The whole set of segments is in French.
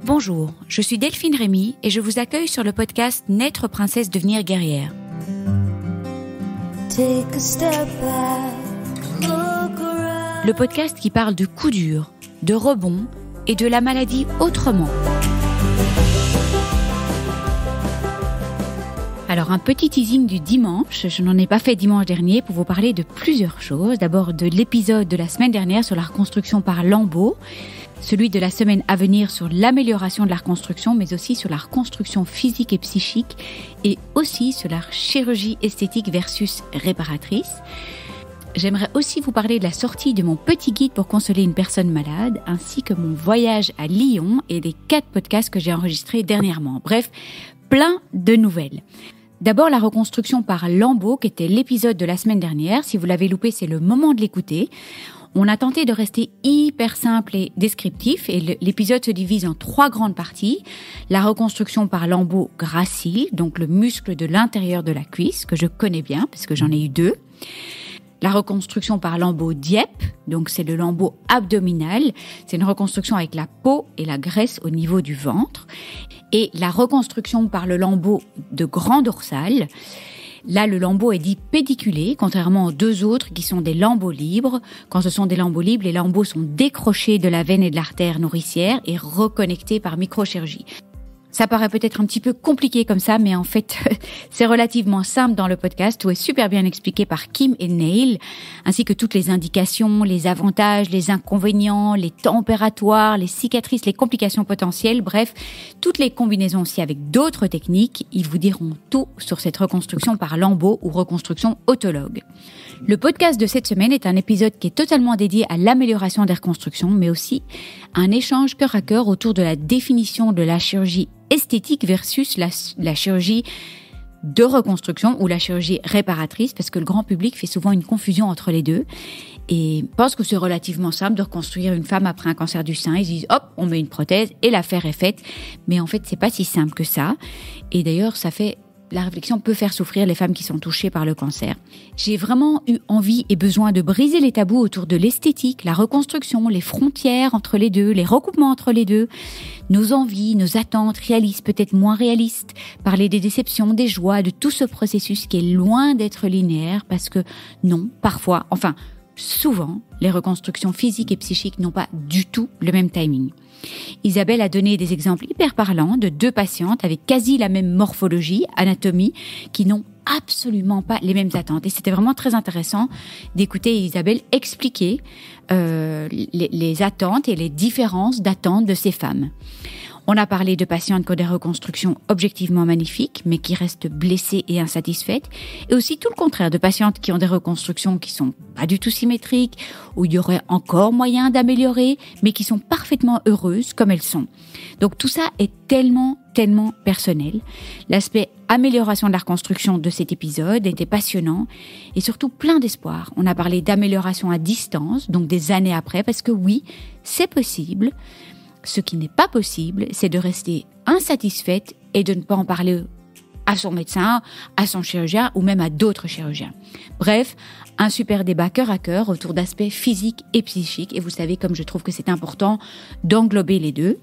Bonjour, je suis Delphine Rémy et je vous accueille sur le podcast Naître princesse, devenir guerrière. Le podcast qui parle de coups durs, de rebonds et de la maladie autrement. Alors un petit teasing du dimanche, je n'en ai pas fait dimanche dernier pour vous parler de plusieurs choses. D'abord de l'épisode de la semaine dernière sur la reconstruction par lambeaux, celui de la semaine à venir sur l'amélioration de la reconstruction, mais aussi sur la reconstruction physique et psychique, et aussi sur la chirurgie esthétique versus réparatrice. J'aimerais aussi vous parler de la sortie de mon petit guide pour consoler une personne malade, ainsi que mon voyage à Lyon et des 4 podcasts que j'ai enregistrés dernièrement. Bref, plein de nouvelles. D'abord, la reconstruction par lambeaux, qui était l'épisode de la semaine dernière. Si vous l'avez loupé, c'est le moment de l'écouter. On a tenté de rester hyper simple et descriptif et l'épisode se divise en 3 grandes parties. La reconstruction par lambeaux gracile, donc le muscle de l'intérieur de la cuisse, que je connais bien parce que j'en ai eu 2. La reconstruction par lambeau Dieppe, donc c'est le lambeau abdominal. C'est une reconstruction avec la peau et la graisse au niveau du ventre. Et la reconstruction par le lambeau de grand dorsal. Là, le lambeau est dit pédiculé, contrairement aux 2 autres qui sont des lambeaux libres. Quand ce sont des lambeaux libres, les lambeaux sont décrochés de la veine et de l'artère nourricière et reconnectés par microchirurgie. Ça paraît peut-être un petit peu compliqué comme ça, mais en fait, c'est relativement simple dans le podcast. Tout est super bien expliqué par Kim et Neil, ainsi que toutes les indications, les avantages, les inconvénients, les temps opératoires, les cicatrices, les complications potentielles, bref, toutes les combinaisons aussi avec d'autres techniques. Ils vous diront tout sur cette reconstruction par lambeaux ou reconstruction autologue. Le podcast de cette semaine est un épisode qui est totalement dédié à l'amélioration des reconstructions, mais aussi un échange cœur à cœur autour de la définition de la chirurgie esthétique versus la chirurgie de reconstruction ou la chirurgie réparatrice, parce que le grand public fait souvent une confusion entre les deux et pense que c'est relativement simple de reconstruire une femme après un cancer du sein. Ils disent hop, on met une prothèse et l'affaire est faite, mais en fait c'est pas si simple que ça. Et d'ailleurs la réflexion peut faire souffrir les femmes qui sont touchées par le cancer. J'ai vraiment eu envie et besoin de briser les tabous autour de l'esthétique, la reconstruction, les frontières entre les deux, les recoupements entre les deux, nos envies, nos attentes réalistes, peut-être moins réalistes, parler des déceptions, des joies, de tout ce processus qui est loin d'être linéaire parce que non, parfois, enfin souvent, les reconstructions physiques et psychiques n'ont pas du tout le même timing. Isabelle a donné des exemples hyper parlants de 2 patientes avec quasi la même morphologie, anatomie, qui n'ont absolument pas les mêmes attentes. Et c'était vraiment très intéressant d'écouter Isabelle expliquer les attentes et les différences d'attentes de ces femmes. On a parlé de patientes qui ont des reconstructions objectivement magnifiques, mais qui restent blessées et insatisfaites. Et aussi tout le contraire, de patientes qui ont des reconstructions qui sont pas du tout symétriques, où il y aurait encore moyen d'améliorer, mais qui sont parfaitement heureuses comme elles sont. Donc tout ça est tellement personnel. L'aspect amélioration de la reconstruction de cet épisode était passionnant et surtout plein d'espoir. On a parlé d'amélioration à distance, donc des années après, parce que oui, c'est possible. Ce qui n'est pas possible, c'est de rester insatisfaite et de ne pas en parler à son médecin, à son chirurgien ou même à d'autres chirurgiens. Bref, un super débat cœur à cœur autour d'aspects physiques et psychiques. Et vous savez comme je trouve que c'est important d'englober les deux.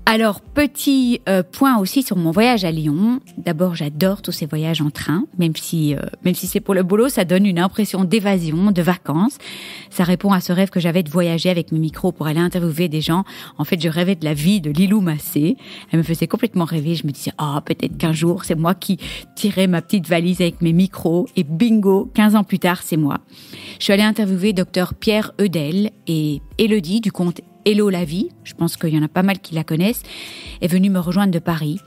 Alors, petit point aussi sur mon voyage à Lyon. D'abord, j'adore tous ces voyages en train, même si c'est pour le boulot, ça donne une impression d'évasion, de vacances. Ça répond à ce rêve que j'avais de voyager avec mes micros pour aller interviewer des gens. En fait, je rêvais de la vie de Lilou Massé. Elle me faisait complètement rêver. Je me disais, peut-être qu'un jour, c'est moi qui tirerai ma petite valise avec mes micros. Et bingo, 15 ans plus tard, c'est moi. Je suis allée interviewer Dr Pierre Eudel et Élodie du compte Hello la vie, je pense qu'il y en a pas mal qui la connaissent, est venue me rejoindre de Paris.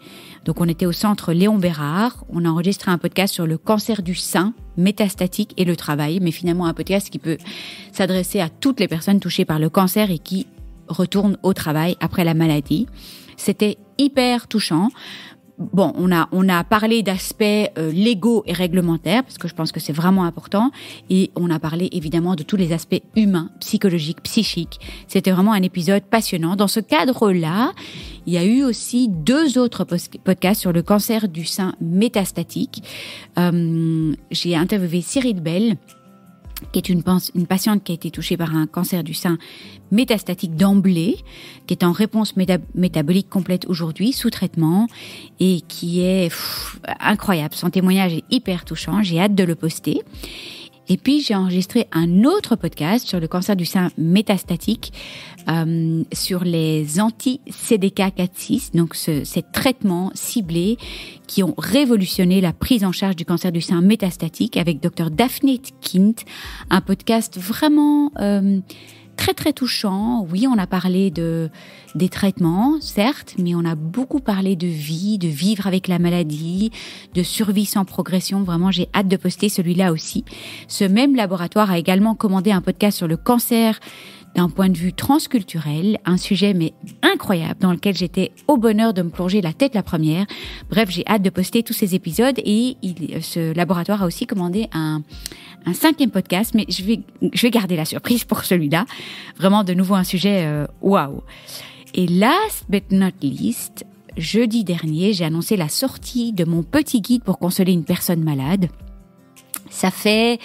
Donc on était au centre Léon Bérard, on a enregistré un podcast sur le cancer du sein, métastatique et le travail, mais finalement un podcast qui peut s'adresser à toutes les personnes touchées par le cancer et qui retournent au travail après la maladie. C'était hyper touchant. Bon, on a parlé d'aspects légaux et réglementaires, parce que je pense que c'est vraiment important, et on a parlé évidemment de tous les aspects humains, psychologiques, psychiques. C'était vraiment un épisode passionnant. Dans ce cadre-là, il y a eu aussi 2 autres podcasts sur le cancer du sein métastatique. J'ai interviewé Cyril Bell, qui est une patiente qui a été touchée par un cancer du sein métastatique d'emblée, qui est en réponse métabolique complète aujourd'hui, sous traitement, et qui est incroyable. Son témoignage est hyper touchant, j'ai hâte de le poster. Et puis, j'ai enregistré un autre podcast sur le cancer du sein métastatique, sur les anti-CDK4/6, donc ces traitements ciblés qui ont révolutionné la prise en charge du cancer du sein métastatique avec Dr Daphne Kint, un podcast vraiment très très touchant. Oui, on a parlé des traitements, certes, mais on a beaucoup parlé de vie, de vivre avec la maladie, de survie sans progression. Vraiment, j'ai hâte de poster celui-là aussi. Ce même laboratoire a également commandé un podcast sur le cancer d'un point de vue transculturel, un sujet mais incroyable dans lequel j'étais au bonheur de me plonger la tête la première. Bref, j'ai hâte de poster tous ces épisodes et ce laboratoire a aussi commandé un 5e podcast, mais je vais garder la surprise pour celui-là. Vraiment, de nouveau, un sujet waouh. Et last but not least, jeudi dernier, j'ai annoncé la sortie de mon petit guide pour consoler une personne malade. Ça fait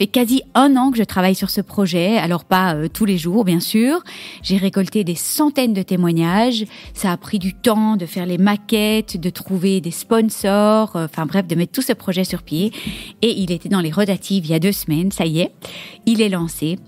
quasi 1 an que je travaille sur ce projet. Alors pas tous les jours, bien sûr. J'ai récolté des centaines de témoignages. Ça a pris du temps de faire les maquettes, de trouver des sponsors, de mettre tout ce projet sur pied. Et il était dans les rotatives il y a 2 semaines. Ça y est, il est lancé.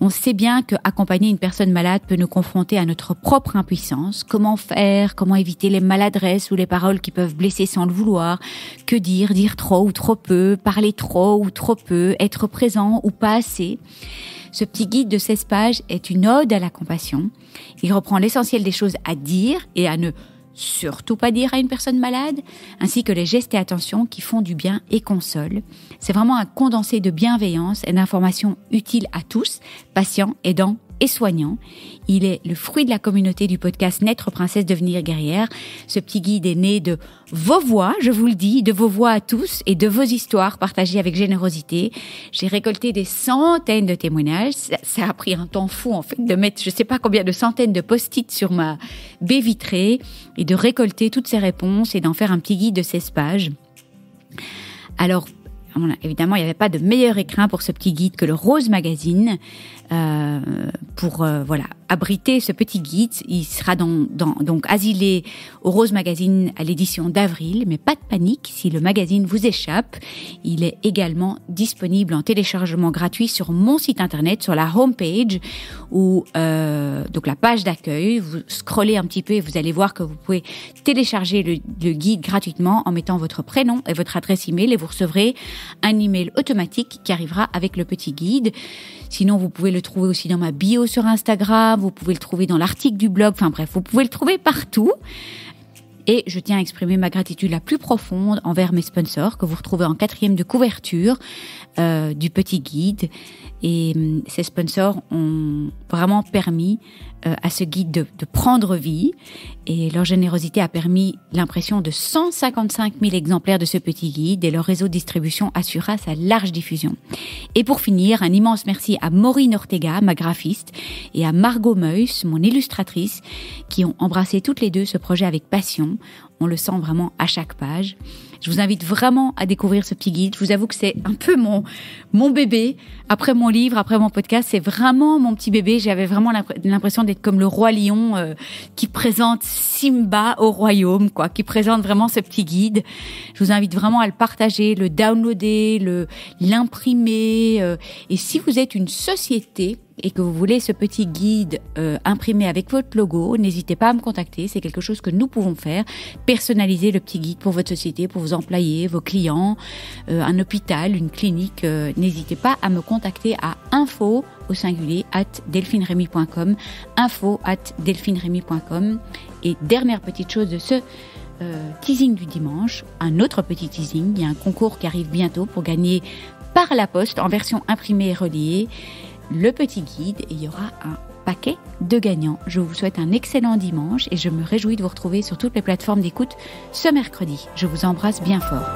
On sait bien qu'accompagner une personne malade peut nous confronter à notre propre impuissance. Comment faire? Comment éviter les maladresses ou les paroles qui peuvent blesser sans le vouloir? Que dire? Dire trop ou trop peu? Parler trop ou trop peu? Être présent ou pas assez? Ce petit guide de 16 pages est une ode à la compassion. Il reprend l'essentiel des choses à dire et à ne surtout pas dire à une personne malade, ainsi que les gestes et attentions qui font du bien et consolent. C'est vraiment un condensé de bienveillance et d'informations utiles à tous, patients, aidants et soignants. Il est le fruit de la communauté du podcast Naître princesse, devenir guerrière. Ce petit guide est né de vos voix, je vous le dis, de vos voix à tous et de vos histoires partagées avec générosité. J'ai récolté des centaines de témoignages. Ça a pris un temps fou, en fait, de mettre je sais pas combien de centaines de post-it sur ma baie vitrée et de récolter toutes ces réponses et d'en faire un petit guide de 16 pages. Alors, évidemment, il n'y avait pas de meilleur écrin pour ce petit guide que le Rose Magazine. Pour abriter ce petit guide, il sera donc asilé au Rose Magazine à l'édition d'avril, mais pas de panique si le magazine vous échappe. Il est également disponible en téléchargement gratuit sur mon site internet, sur la homepage ou donc la page d'accueil. Vous scrollez un petit peu et vous allez voir que vous pouvez télécharger le guide gratuitement en mettant votre prénom et votre adresse email et vous recevrez un email automatique qui arrivera avec le petit guide. Sinon, vous pouvez le trouver aussi dans ma bio sur Instagram, vous pouvez le trouver dans l'article du blog, vous pouvez le trouver partout. Et je tiens à exprimer ma gratitude la plus profonde envers mes sponsors que vous retrouvez en 4e de couverture du petit guide. Et ces sponsors ont vraiment permis à ce guide de prendre vie. Et leur générosité a permis l'impression de 155 000 exemplaires de ce petit guide et leur réseau de distribution assurera sa large diffusion. Et pour finir, un immense merci à Maureen Ortega, ma graphiste, et à Margot Meuss, mon illustratrice, qui ont embrassé toutes les deux ce projet avec passion. On le sent vraiment à chaque page. Je vous invite vraiment à découvrir ce petit guide. Je vous avoue que c'est un peu mon bébé. Après mon livre, après mon podcast, c'est vraiment mon petit bébé. J'avais vraiment l'impression d'être comme le roi lion qui présente Simba au royaume, qui présente vraiment ce petit guide. Je vous invite vraiment à le partager, le downloader, l'imprimer. Et si vous êtes une société et que vous voulez ce petit guide imprimé avec votre logo, n'hésitez pas à me contacter. C'est quelque chose que nous pouvons faire. Personnaliser le petit guide pour votre société, pour vos employés, vos clients, un hôpital, une clinique. N'hésitez pas à me contacter à info@delphineremy.com, info@delphineremy.com. Et dernière petite chose de ce teasing du dimanche, un autre petit teasing. Il y a un concours qui arrive bientôt pour gagner par la poste en version imprimée et reliée le petit guide et il y aura un paquet de gagnants. Je vous souhaite un excellent dimanche et je me réjouis de vous retrouver sur toutes les plateformes d'écoute ce mercredi. Je vous embrasse bien fort.